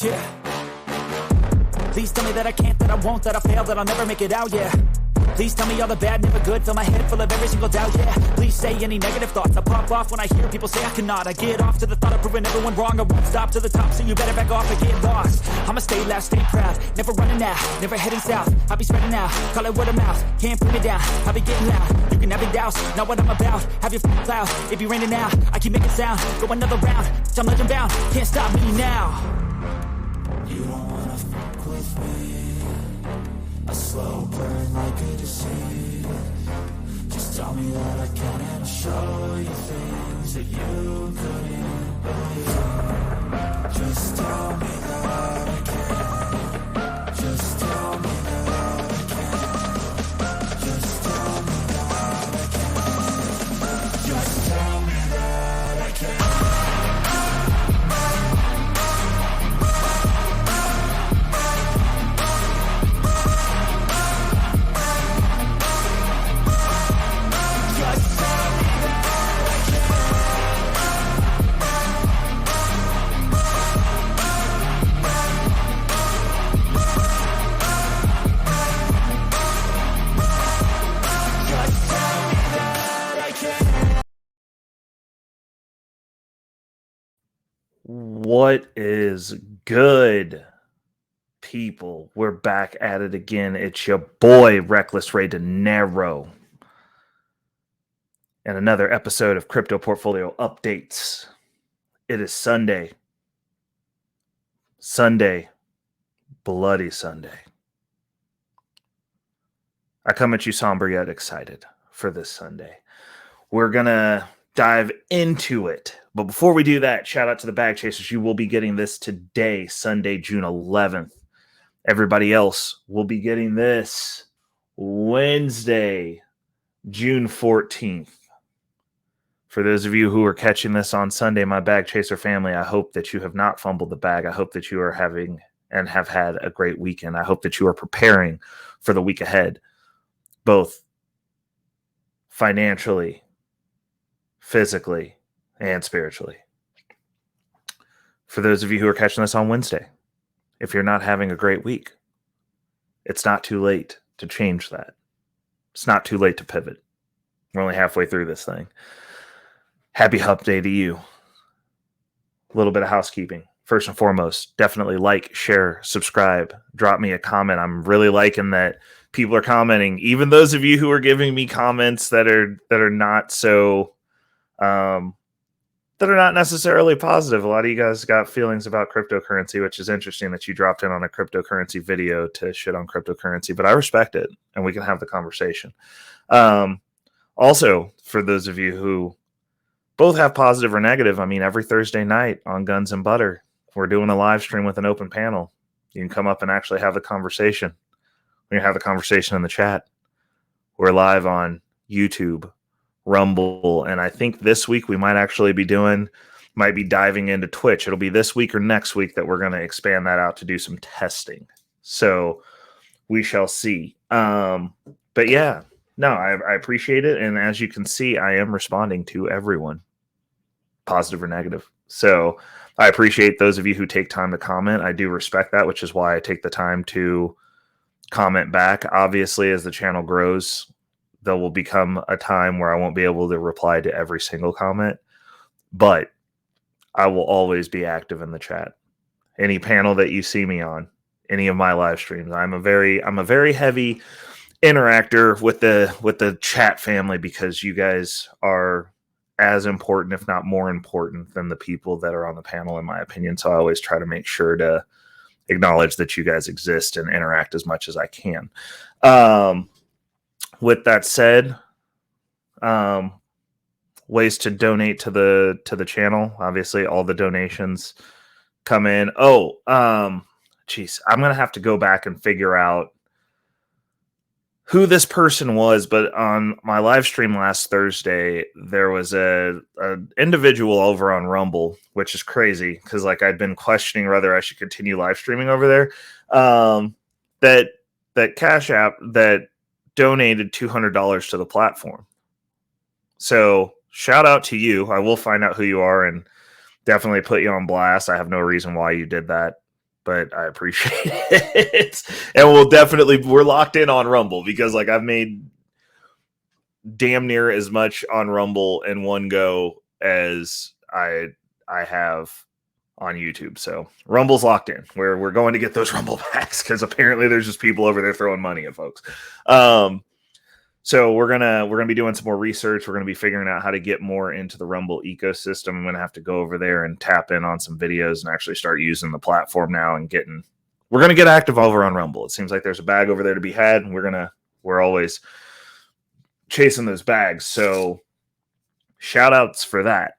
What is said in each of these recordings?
Yeah. Please tell me that I can't, that I won't, that I fail, that I'll never make it out, yeah. Please tell me all the bad, never good, fill my head full of every single doubt, yeah. Please say any negative thoughts, I pop off when I hear people say I cannot. I get off to the thought of proving everyone wrong, I won't stop to the top, so you better back off and get lost. I'ma stay loud, stay proud, never running out, never heading south. I'll be spreading out, call it word of mouth, can't put me down, I'll be getting loud. You can have your doubts, not what I'm about, have your cloud, it be raining now, I keep making sound, go another round, I'm legend bound, can't stop me now. You don't wanna fuck with me, a slow burn like a disease. Just tell me that I can and I'll show you things that you couldn't believe. Just tell me that I can. Just tell me that I can. Just tell me that I can. Just tell me that I can. What is good, people? We're back at it again. It's your boy, Reckless Ray Dinero, and another episode of Crypto Portfolio Updates. It is Sunday. Bloody Sunday. I come at you somber yet excited for this Sunday. We're going to dive into it. But before we do that, shout out to the Bag Chasers. You will be getting this today, Sunday, June 11th. Everybody else will be getting this Wednesday, June 14th. For those of you who are catching this on Sunday, my Bag Chaser family, I hope that you have not fumbled the bag. I hope that you are having and have had a great weekend. I hope that you are preparing for the week ahead, both financially, physically, and spiritually. For those of you who are catching this on Wednesday, if you're not having a great week, it's not too late to change that. It's not too late to pivot. We're only halfway through this thing. Happy Hump Day to you. A little bit of housekeeping. First and foremost, definitely like, share, subscribe, drop me a comment. I'm really liking that people are commenting. Even those of you who are giving me comments that are not so that are not necessarily positive. A lot of you guys got feelings about cryptocurrency, which is interesting that you dropped in on a cryptocurrency video to shit on cryptocurrency, but I respect it and we can have the conversation. Also, for those of you who both have positive or negative, I mean, every Thursday night on Guns and Butter, we're doing a live stream with an open panel. You can come up and actually have the conversation. We're going to have the conversation in the chat. We're live on YouTube, Rumble, and I think this week we might be diving into Twitch. It'll be this week or next week that we're going to expand that out to do some testing. So we shall see. But yeah, no, I appreciate it. And as you can see, I am responding to everyone, positive or negative. So I appreciate those of you who take time to comment. I do respect that, which is why I take the time to comment back. Obviously, as the channel grows, there will become a time where I won't be able to reply to every single comment, but I will always be active in the chat. Any panel that you see me on, any of my live streams, I'm a very heavy interactor with the chat family because you guys are as important, if not more important, than the people that are on the panel, in my opinion. So I always try to make sure to acknowledge that you guys exist and interact as much as I can. With that said, ways to donate to the channel. Obviously, all the donations come in. I'm gonna have to go back and figure out who this person was, but on my live stream last Thursday, there was a individual over on Rumble, which is crazy because like I'd been questioning whether I should continue live streaming over there. That Cash App that donated $200 to the platform. So shout out to you. I will find out who you are and definitely put you on blast. I have no reason why you did that. but I appreciate it. And we're locked in on Rumble because like I've made damn near as much on Rumble in one go as I have on YouTube. So Rumble's locked in. We're going to get those Rumble packs because apparently there's just people over there throwing money at folks. So we're gonna be doing some more research. We're gonna be figuring out how to get more into the Rumble ecosystem. I'm gonna have to go over there and tap in on some videos and actually start using the platform now and we're gonna get active over on Rumble. It seems like there's a bag over there to be had, and we're always chasing those bags. So shout outs for that.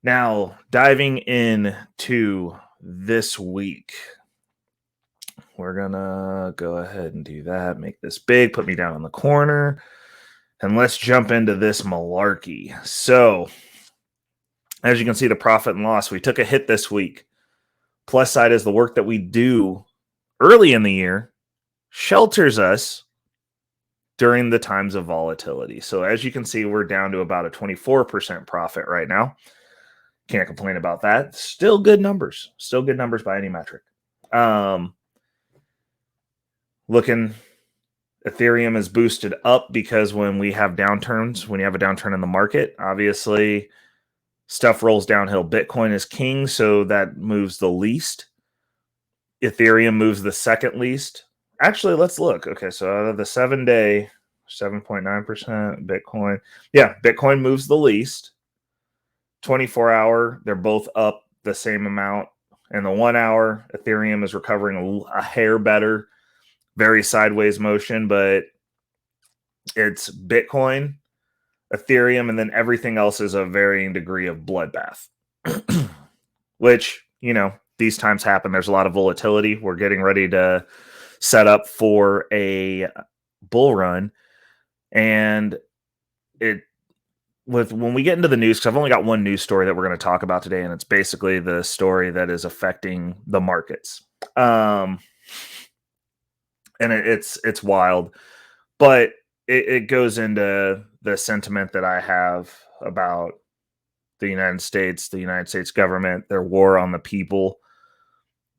Now diving into this week. We're going to go ahead and do that. Make this big. Put me down in the corner. And let's jump into this malarkey. So, as you can see, the profit and loss. We took a hit this week. Plus side is the work that we do early in the year shelters us during the times of volatility. So, as you can see, we're down to about a 24% profit right now. Can't complain about that. Still good numbers. Still good numbers by any metric. Looking, Ethereum is boosted up because when we have downturns, when you have a downturn in the market, obviously stuff rolls downhill. Bitcoin is king, so that moves the least. Ethereum moves the second least. Actually, let's look. Okay, so out of the 7-day, 7.9% Bitcoin. Yeah, Bitcoin moves the least. 24-hour, they're both up the same amount. And the 1 hour, Ethereum is recovering a hair better. Very sideways motion, but it's Bitcoin, Ethereum, and then everything else is a varying degree of bloodbath, which, these times happen. There's a lot of volatility. We're getting ready to set up for a bull run. And when we get into the news, because I've only got one news story that we're going to talk about today, and it's basically the story that is affecting the markets. And it's wild, but it goes into the sentiment that I have about the United States government, their war on the people,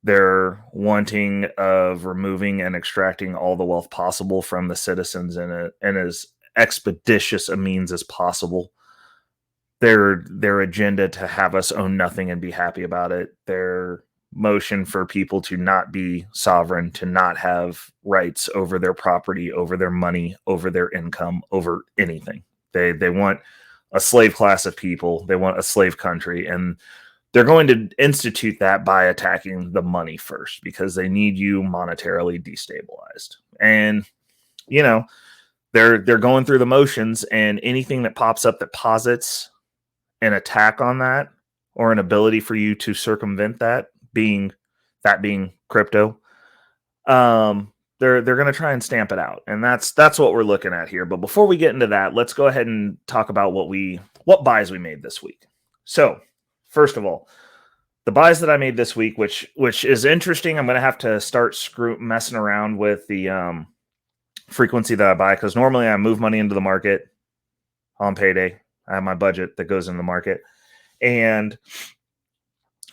their wanting of removing and extracting all the wealth possible from the citizens in as expeditious a means as possible. Their agenda to have us own nothing and be happy about it. Their motion for people to not be sovereign, to not have rights over their property, over their money, over their income, over anything. They want a slave class of people. They want a slave country, and they're going to institute that by attacking the money first because they need you monetarily destabilized. And they're going through the motions, and anything that pops up that posits an attack on that or an ability for you to circumvent that being crypto, they're going to try and stamp it out, and that's what we're looking at here. But before we get into that, let's go ahead and talk about what buys we made this week. So first of all, the buys that I made this week, which is interesting. I'm going to have to start messing around with the frequency that I buy, because normally I move money into the market on payday. I have my budget that goes in the market, and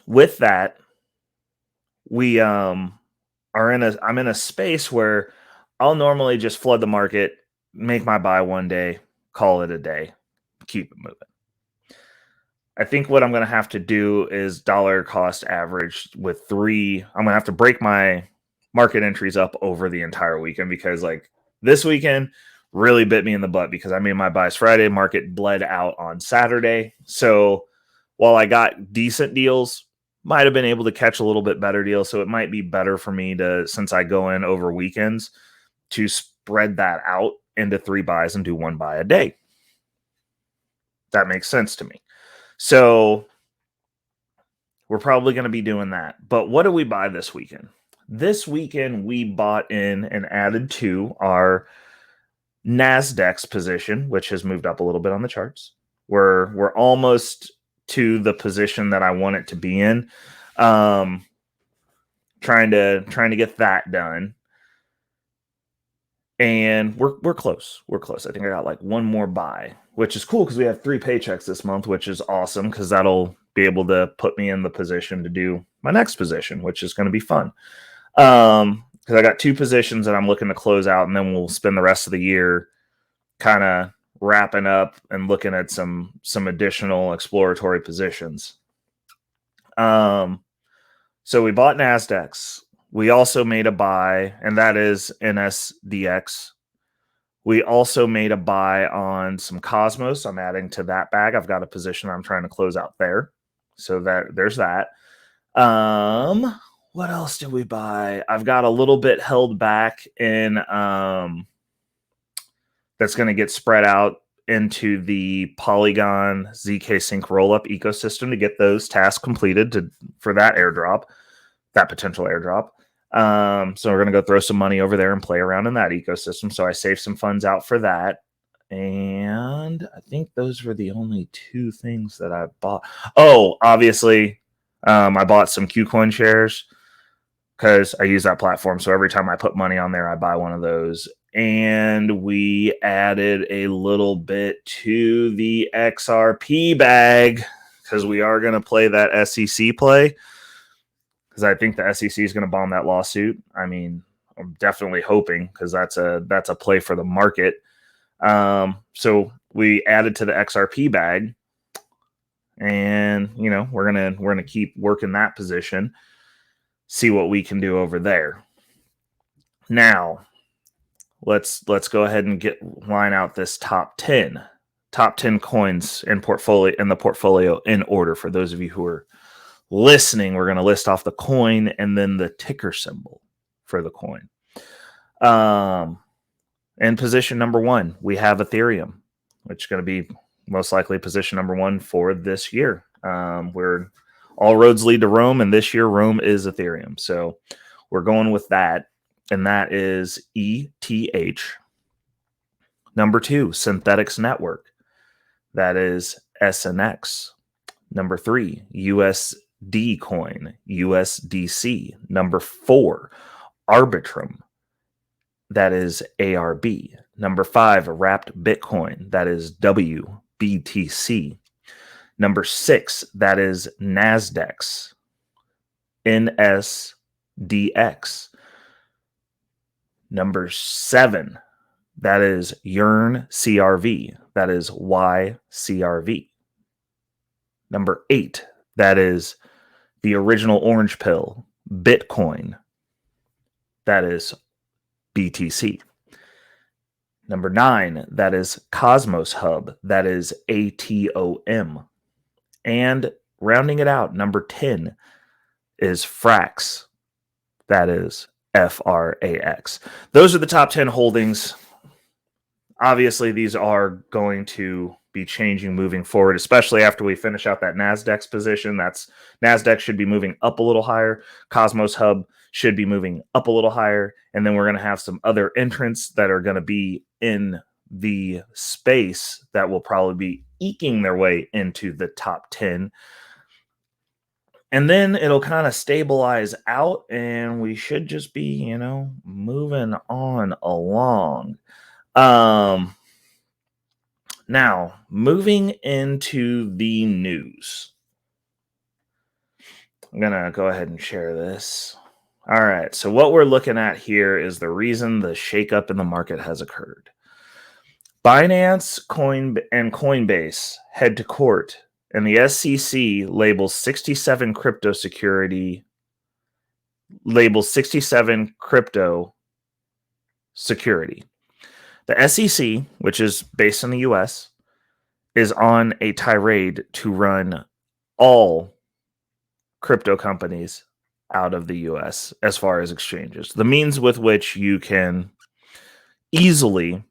with that, I'm in a space where I'll normally just flood the market, make my buy one day, call it a day, keep it moving. I think what I'm going to have to do is dollar cost average with 3. I'm going to have to break my market entries up over the entire weekend, because like this weekend really bit me in the butt because I made my buys Friday, market bled out on Saturday. So while I got decent deals, might have been able to catch a little bit better deals. So it might be better for me since I go in over weekends, to spread that out into 3 buys and do 1 buy a day. That makes sense to me. So we're probably going to be doing that. But what do we buy this weekend? This weekend, we bought in and added to our NASDAQ's position, which has moved up a little bit on the charts. We're almost to the position that I want it to be in. Trying to get that done. And we're close. We're close. I think I got like one more buy, which is cool because we have 3 paychecks this month, which is awesome because that'll be able to put me in the position to do my next position, which is going to be fun. Because I got 2 positions that I'm looking to close out, and then we'll spend the rest of the year kind of wrapping up and looking at some additional exploratory positions. So we bought NASDAQs. We also made a buy, and that is NSDX. We also made a buy on some Cosmos. I'm adding to that bag. I've got a position I'm trying to close out there. So there's that. What else did we buy? I've got a little bit held back in that's going to get spread out into the Polygon ZK Sync rollup ecosystem to get those tasks completed for that airdrop, that potential airdrop. So we're going to go throw some money over there and play around in that ecosystem. So I saved some funds out for that. And I think those were the only 2 things that I bought. Oh, obviously, I bought some Qcoin shares because I use that platform. So every time I put money on there, I buy one of those. And we added a little bit to the XRP bag because we are going to play that SEC play. Because I think the SEC is going to bomb that lawsuit. I mean, I'm definitely hoping because that's a play for the market. So we added to the XRP bag, and we're gonna keep working that position, see what we can do over there. Now, let's go ahead and line out this top 10 coins in the portfolio in order. For those of you who are listening, we're going to list off the coin and then the ticker symbol for the coin. In position number 1, we have Ethereum, which is going to be most likely position number 1 for this year. We're all roads lead to Rome, and this year Rome is Ethereum. So we're going with that, and that is ETH. Number 2, Synthetics Network. That is SNX. Number 3, USD coin, USDC. Number 4, Arbitrum. That is ARB. Number 5, Wrapped Bitcoin. That is WBTC. Number 6, that is NASDAQ. NSDX. Number 7, that is Yearn CRV. That is YCRV. Number 8, that is the original orange pill, Bitcoin. That is BTC. Number 9, that is Cosmos Hub. That is ATOM. And rounding it out, number 10 is Frax. That is FRAX. Those are the top 10 holdings. Obviously, these are going to be changing moving forward, especially after we finish out that NASDAQ position. NASDAQ should be moving up a little higher. Cosmos Hub should be moving up a little higher. And then we're going to have some other entrants that are going to be in the space that will probably be eking their way into the top 10. And then it'll kind of stabilize out, and we should just be, moving on along. Now, moving into the news. I'm going to go ahead and share this. All right, so what we're looking at here is the reason the shakeup in the market has occurred. Binance and Coinbase head to court, and the SEC labels 67 crypto security The SEC, which is based in the US, is on a tirade to run all crypto companies out of the US as far as exchanges. The means with which you can easily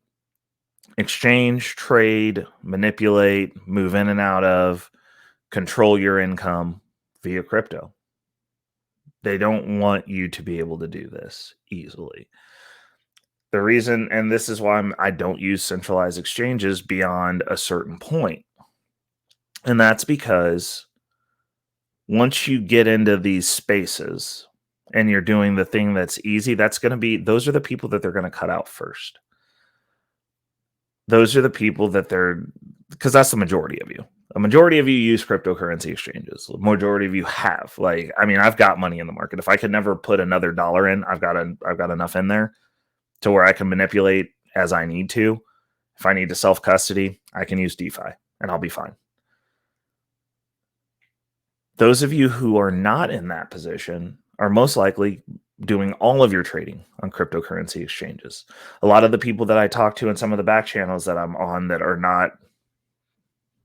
exchange, trade, manipulate, move in and out of, control your income via crypto. They don't want you to be able to do this easily. The reason, and this is why I don't use centralized exchanges beyond a certain point. And that's because once you get into these spaces, and you're doing the thing that's easy, those are the people that they're going to cut out first. Those are the people that because that's the majority of you. A majority of you use cryptocurrency exchanges. A majority of you have. I've got money in the market. If I could never put another dollar in, I've got enough in there to where I can manipulate as I need to. If I need to self-custody, I can use DeFi and I'll be fine. Those of you who are not in that position are most likely doing all of your trading on cryptocurrency exchanges. A lot of the people that I talk to in some of the back channels that I'm on that are not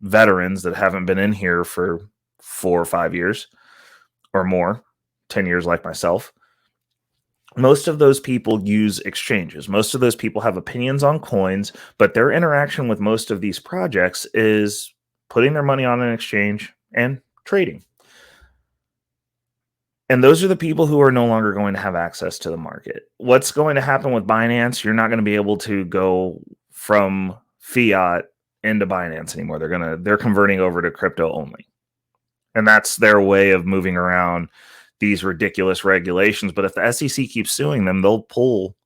veterans, that haven't been in here for 4 or 5 years or more, 10 years like myself, most of those people use exchanges. Most of those people have opinions on coins, but their interaction with most of these projects is putting their money on an exchange and trading. And those are the people who are no longer going to have access to the market. What's going to happen with Binance? You're not going to be able to go from fiat into Binance anymore. They're converting over to crypto only. And that's their way of moving around these ridiculous regulations. But if the SEC keeps suing them, they'll pull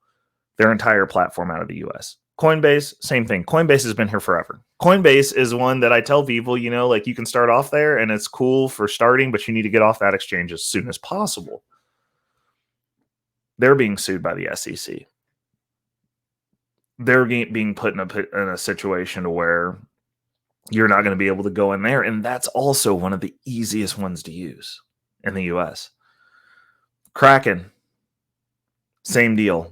their entire platform out of the US. Coinbase, same thing. Coinbase has been here forever. Coinbase is one that I tell people, you can start off there and it's cool for starting, but you need to get off that exchange as soon as possible. They're being sued by the SEC. They're being put in a situation to where you're not going to be able to go in there. And that's also one of the easiest ones to use in the US. Kraken, same deal.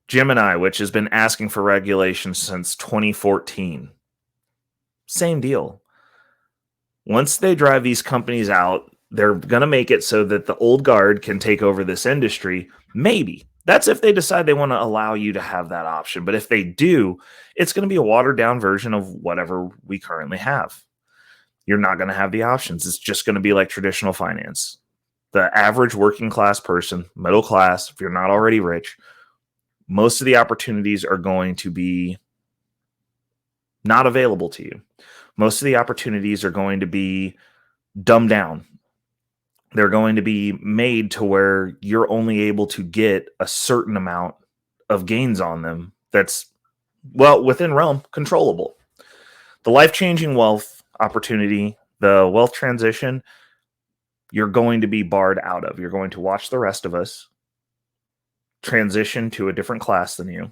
Gemini, which has been asking for regulation since 2014. Same deal. Once they drive these companies out, they're going to make it so that the old guard can take over this industry. Maybe. That's if they decide they want to allow you to have that option. But if they do, it's going to be a watered down version of whatever we currently have. You're not going to have the options. It's just going to be like traditional finance. The average working class person, middle class, if you're not already rich, most of the opportunities are going to be not available to you. Most of the opportunities are going to be dumbed down. They're going to be made to where you're only able to get a certain amount of gains on them that's, within realm, controllable. The life-changing wealth opportunity, the wealth transition, you're going to be barred out of. You're going to watch the rest of us transition to a different class than you,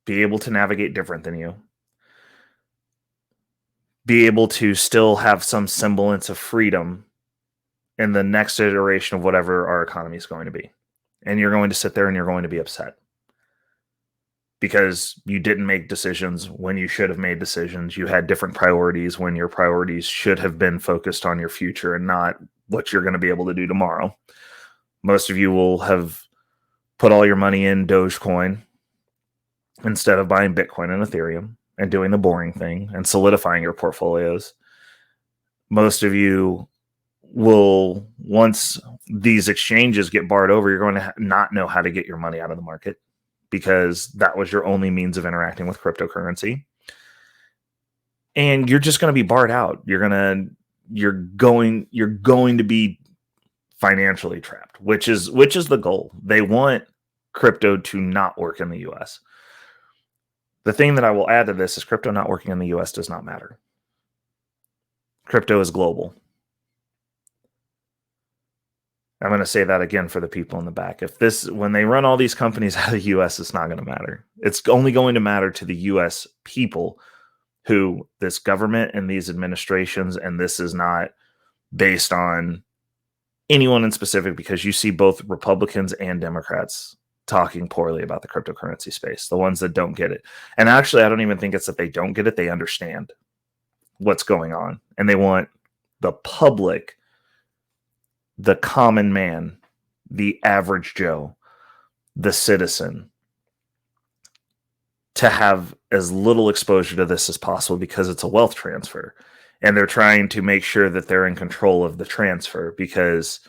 be able to navigate different than you, be able to still have some semblance of freedom in the next iteration of whatever our economy is going to be. And you're going to sit there and you're going to be upset because you didn't make decisions when you should have made decisions. You had different priorities when your priorities should have been focused on your future and not what you're going to be able to do tomorrow. Most of you will have put all your money in Dogecoin instead of buying Bitcoin and Ethereum and doing the boring thing and solidifying your portfolios. Most of you will, once these exchanges get barred over, you're going to not know how to get your money out of the market because that was your only means of interacting with cryptocurrency. And you're just going to be barred out. You're going to be financially trapped, which is the goal. They want crypto to not work in the US. The thing that I will add to this is crypto not working in the US does not matter. Crypto is global. I'm going to say that again for the people in the back. When they run all these companies out of the US, it's not going to matter. It's only going to matter to the US people who this government and these administrations, and this is not based on anyone in specific, because you see both Republicans and Democrats talking poorly about the cryptocurrency space, the ones that don't get it. And actually, I don't even think it's that they don't get it. They understand what's going on, and they want the public, the common man, the average Joe, the citizen, to have as little exposure to this as possible because it's a wealth transfer. And they're trying to make sure that they're in control of the transfer, because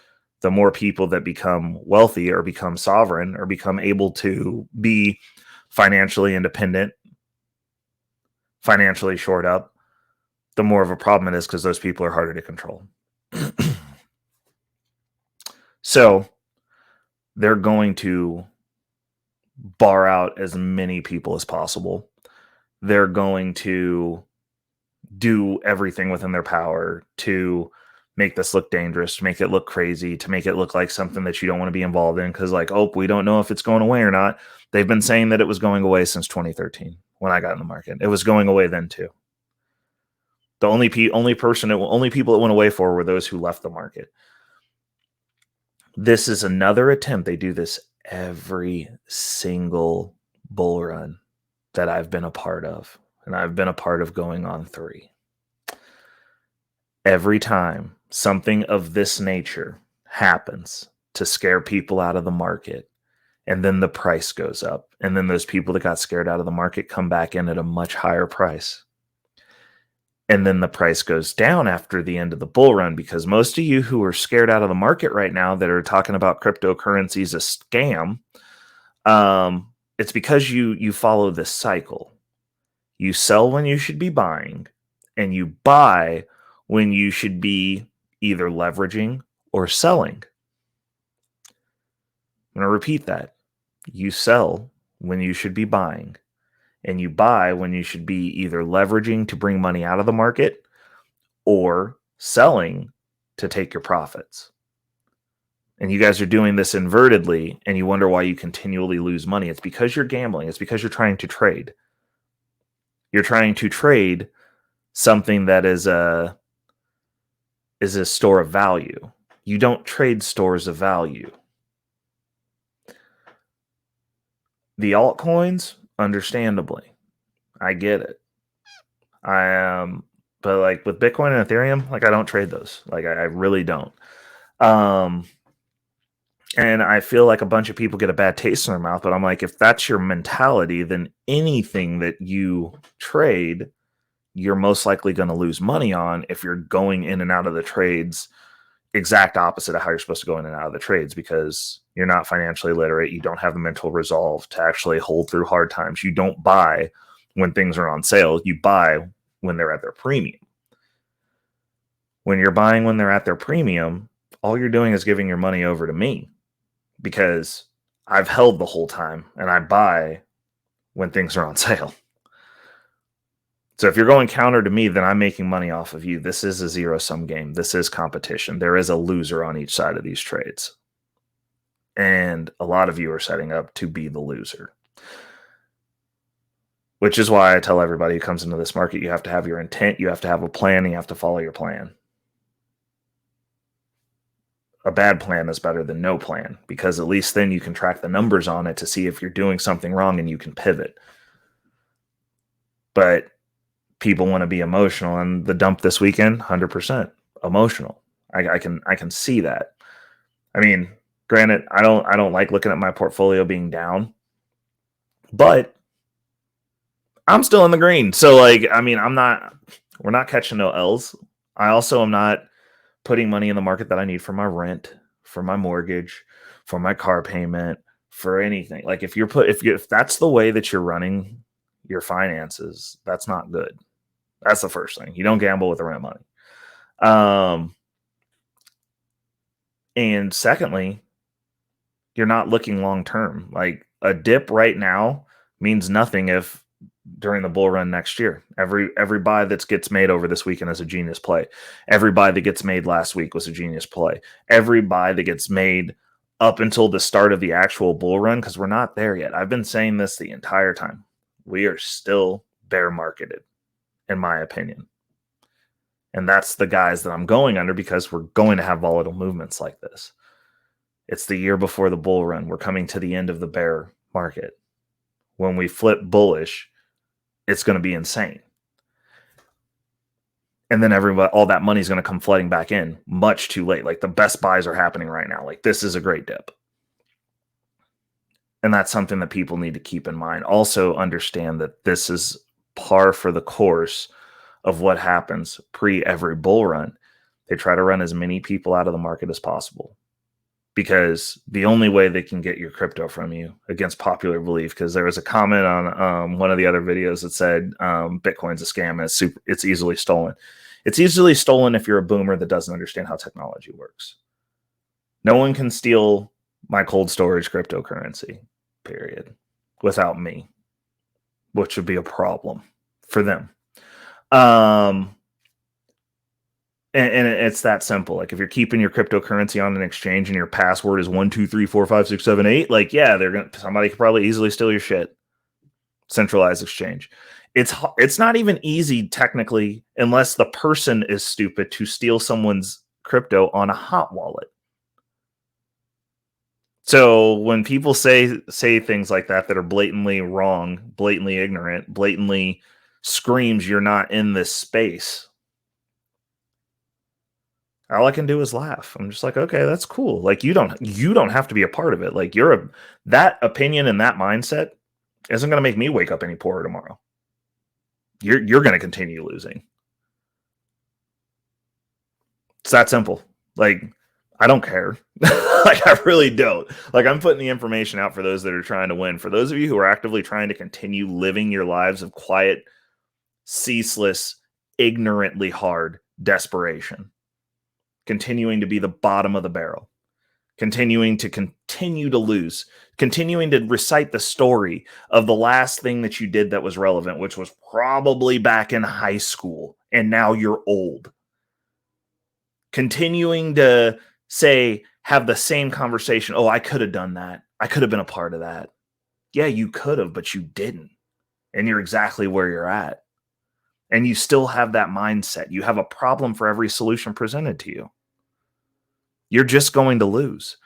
the more people that become wealthy or become sovereign or become able to be financially independent, financially shored up, the more of a problem it is, because those people are harder to control. So they're going to bar out as many people as possible. They're going to do everything within their power to make this look dangerous, to make it look crazy, to make it look like something that you don't want to be involved in. Because, like, oh, we don't know if it's going away or not. They've been saying that it was going away since 2013 when I got in the market. It was going away then too. The only people that went away for were those who left the market. This is another attempt. They do this every single bull run that I've been a part of. And I've been a part of going on 3. Every time something of this nature happens to scare people out of the market, and then the price goes up, and then those people that got scared out of the market come back in at a much higher price. And then the price goes down after the end of the bull run, because most of you who are scared out of the market right now that are talking about cryptocurrency is a scam, it's because you follow this cycle. You sell when you should be buying, and you buy when you should be either leveraging or selling. I'm going to repeat that. You sell when you should be buying, and you buy when you should be either leveraging to bring money out of the market or selling to take your profits. And you guys are doing this invertedly, and you wonder why you continually lose money. It's because you're gambling. It's because you're trying to trade. You're trying to trade something that is a store of value. You don't trade stores of value. The altcoins, understandably, I get it. But like with Bitcoin and Ethereum, like I don't trade those. Like I really don't. And I feel like a bunch of people get a bad taste in their mouth, but I'm like, if that's your mentality, then anything that you trade, you're most likely going to lose money on if you're going in and out of the trades exact opposite of how you're supposed to go in and out of the trades, because you're not financially literate. You don't have the mental resolve to actually hold through hard times. You don't buy when things are on sale. You buy when they're at their premium. When you're buying when they're at their premium, all you're doing is giving your money over to me, because I've held the whole time and I buy when things are on sale. So if you're going counter to me, then I'm making money off of you. This is a zero-sum game. This is competition. There is a loser on each side of these trades. And a lot of you are setting up to be the loser. Which is why I tell everybody who comes into this market, you have to have your intent, you have to have a plan, and you have to follow your plan. A bad plan is better than no plan, because at least then you can track the numbers on it to see if you're doing something wrong and you can pivot. But people want to be emotional, and the dump this weekend, 100% emotional. I can see that. I mean, granted, I don't like looking at my portfolio being down, but I'm still in the green. So like, I mean, we're not catching no L's. I also am not putting money in the market that I need for my rent, for my mortgage, for my car payment, for anything. Like if that's the way that you're running your finances, that's not good. That's the first thing. You don't gamble with the rent money. And secondly, you're not looking long-term. Like a dip right now means nothing if during the bull run next year, every buy that gets made over this weekend is a genius play. Every buy that gets made last week was a genius play. Every buy that gets made up until the start of the actual bull run, because we're not there yet. I've been saying this the entire time. We are still bear marketed, in my opinion. And that's the guys that I'm going under, because we're going to have volatile movements like this. It's the year before the bull run. We're coming to the end of the bear market. When we flip bullish, it's going to be insane. And then all that money is going to come flooding back in much too late. Like the best buys are happening right now. Like this is a great dip. And that's something that people need to keep in mind. Also understand that this is par for the course of what happens pre every bull run. They try to run as many people out of the market as possible, because the only way they can get your crypto from you, against popular belief, because there was a comment on one of the other videos that said Bitcoin's a scam and it's easily stolen. It's easily stolen if you're a boomer that doesn't understand how technology works. No one can steal my cold storage cryptocurrency, period, without me, which would be a problem for them. And it's that simple. Like if you're keeping your cryptocurrency on an exchange and your password is 1234567 8, like somebody could probably easily steal your shit. Centralized exchange. It's not even easy technically, unless the person is stupid, to steal someone's crypto on a hot wallet. So when people say things like that are blatantly wrong, blatantly ignorant, blatantly screams you're not in this space, all I can do is laugh. I'm just like, okay, that's cool. Like you don't have to be a part of it. Like that opinion and that mindset isn't going to make me wake up any poorer tomorrow. You're going to continue losing. It's that simple. Like, I don't care. Like, I really don't. Like, I'm putting the information out for those that are trying to win. For those of you who are actively trying to continue living your lives of quiet, ceaseless, ignorantly hard desperation, continuing to be the bottom of the barrel, continue to lose, continuing to recite the story of the last thing that you did that was relevant, which was probably back in high school, and now you're old. Continuing to have the same conversation. Oh, I could have done that. I could have been a part of that. Yeah, you could have, but you didn't. And you're exactly where you're at. And you still have that mindset. You have a problem for every solution presented to you. You're just going to lose.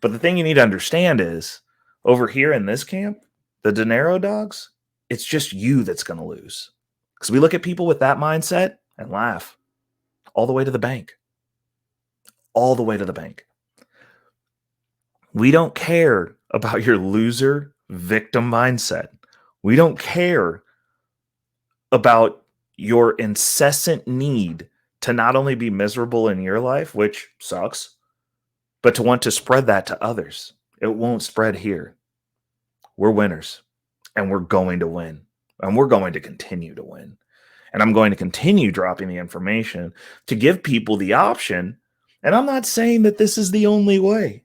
But the thing you need to understand is, over here in this camp, the Dinero dogs, it's just you that's going to lose. Because we look at people with that mindset and laugh all the way to the bank. All the way to the bank. We don't care about your loser victim mindset. We don't care about your incessant need to not only be miserable in your life, which sucks, but to want to spread that to others. It won't spread here. We're winners, and we're going to win, and we're going to continue to win. And I'm going to continue dropping the information to give people the option. And I'm not saying that this is the only way.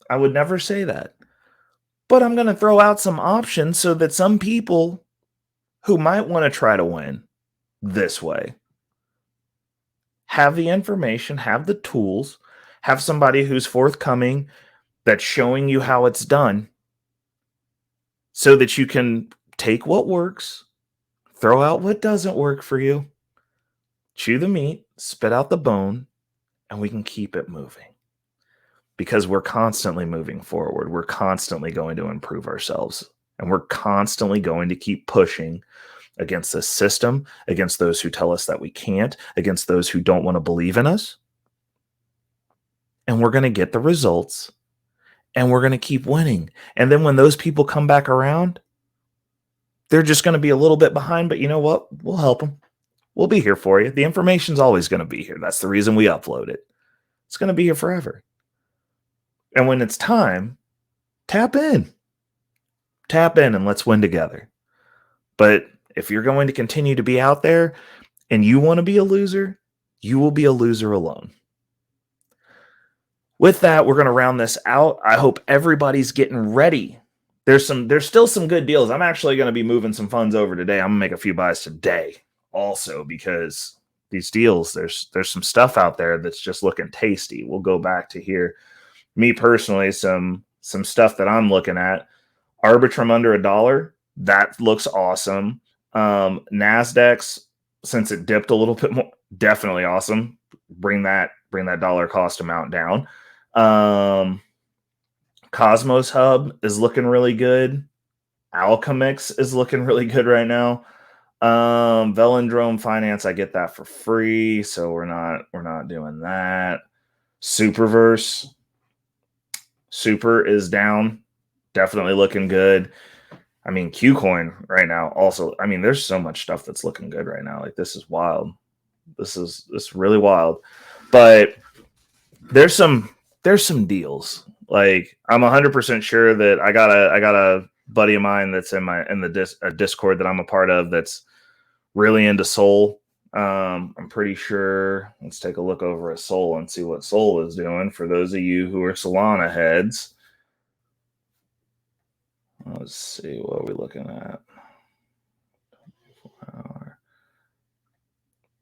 I would never say that. But I'm going to throw out some options so that some people who might want to try to win this way have the information, have the tools, have somebody who's forthcoming that's showing you how it's done, so that you can take what works, throw out what doesn't work for you, chew the meat, spit out the bone, and we can keep it moving. Because we're constantly moving forward. We're constantly going to improve ourselves. And we're constantly going to keep pushing against this system, against those who tell us that we can't, against those who don't want to believe in us. And we're going to get the results. And we're going to keep winning. And then when those people come back around, they're just going to be a little bit behind. But you know what? We'll help them. We'll be here for you. The information's always going to be here. That's the reason we upload it. It's going to be here forever. And when it's time, tap in. Tap in and let's win together. But if you're going to continue to be out there and you want to be a loser, you will be a loser alone. With that, we're going to round this out. I hope everybody's getting ready. There's still some good deals. I'm actually going to be moving some funds over today. I'm going to make a few buys today also, because these deals, there's some stuff out there that's just looking tasty. We'll go back to here. Me personally, some stuff that I'm looking at. Arbitrum under $1. That looks awesome. Nasdaq's, since it dipped a little bit more, definitely awesome. Bring that dollar cost amount down. Cosmos Hub is looking really good. Alchemix is looking really good right now. Velindrome Finance, I get that for free, so we're not doing that. Superverse. Super is down, definitely looking good. I mean, Qcoin right now also, I mean, there's so much stuff that's looking good right now. Like, this is wild. This is really wild. But there's some deals. Like, I'm 100% sure that I got a buddy of mine that's in the Discord that I'm a part of that's really into Sol. I'm pretty sure. Let's take a look over at Sol and see what Sol is doing. For those of you who are Solana heads, let's see, what are we looking at?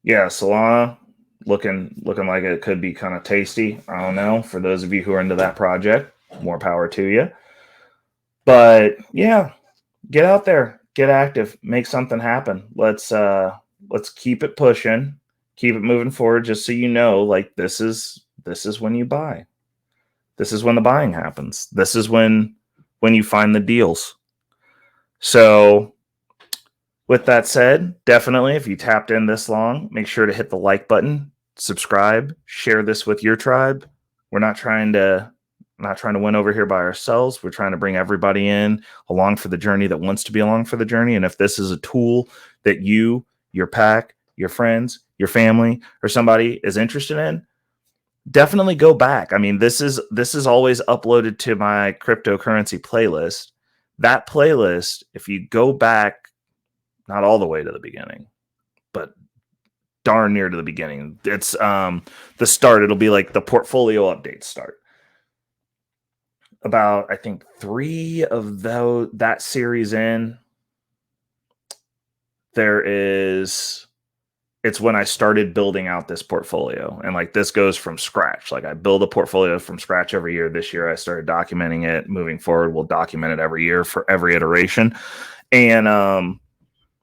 Yeah, Solana looking like it could be kind of tasty. I don't know. For those of you who are into that project, more power to you. But yeah, get out there, get active, make something happen. Let's keep it pushing, keep it moving forward. Just so you know, like this is when you buy. This is when the buying happens. This is when you find the deals. So with that said, definitely, if you tapped in this long, make sure to hit the like button, subscribe, share this with your tribe. We're not trying to win over here by ourselves. We're trying to bring everybody in along for the journey that wants to be along for the journey. And if this is a tool that you, your pack, your friends, your family, or somebody is interested in, definitely go back. I mean, this is always uploaded to my cryptocurrency playlist. That playlist, if you go back, not all the way to the beginning, but darn near to the beginning, it's the start. It'll be like the portfolio update start. About, I think, 3 of that series in, it's when I started building out this portfolio. And like this goes from scratch. Like I build a portfolio from scratch every year. This year I started documenting it. Moving forward, we'll document it every year for every iteration. And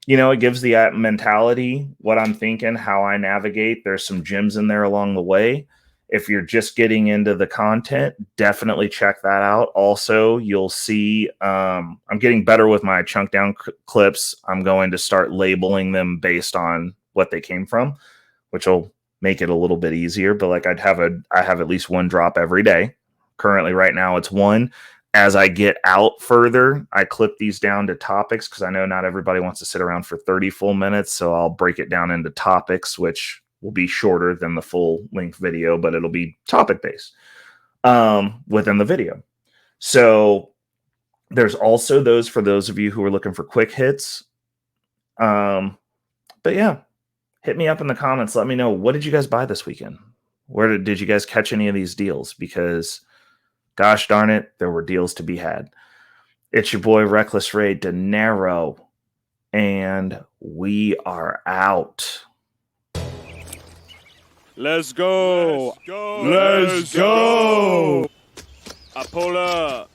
it gives the mentality, what I'm thinking, how I navigate. There's some gems in there along the way. If you're just getting into the content, definitely check that out. Also, you'll see I'm getting better with my chunk down clips. I'm going to start labeling them based on what they came from, which will make it a little bit easier. But like I have at least one drop every day. Currently, right now, it's one. As I get out further, I clip these down to topics because I know not everybody wants to sit around for 30 full minutes. So I'll break it down into topics, which will be shorter than the full length video, but it'll be topic based within the video. So there's also those for those of you who are looking for quick hits. But yeah, hit me up in the comments. Let me know, what did you guys buy this weekend? Where did you guys catch any of these deals? Because gosh darn it, there were deals to be had. It's your boy, Reckless Ray Dinero, and we are out. Let's go. Let's go. I pull up.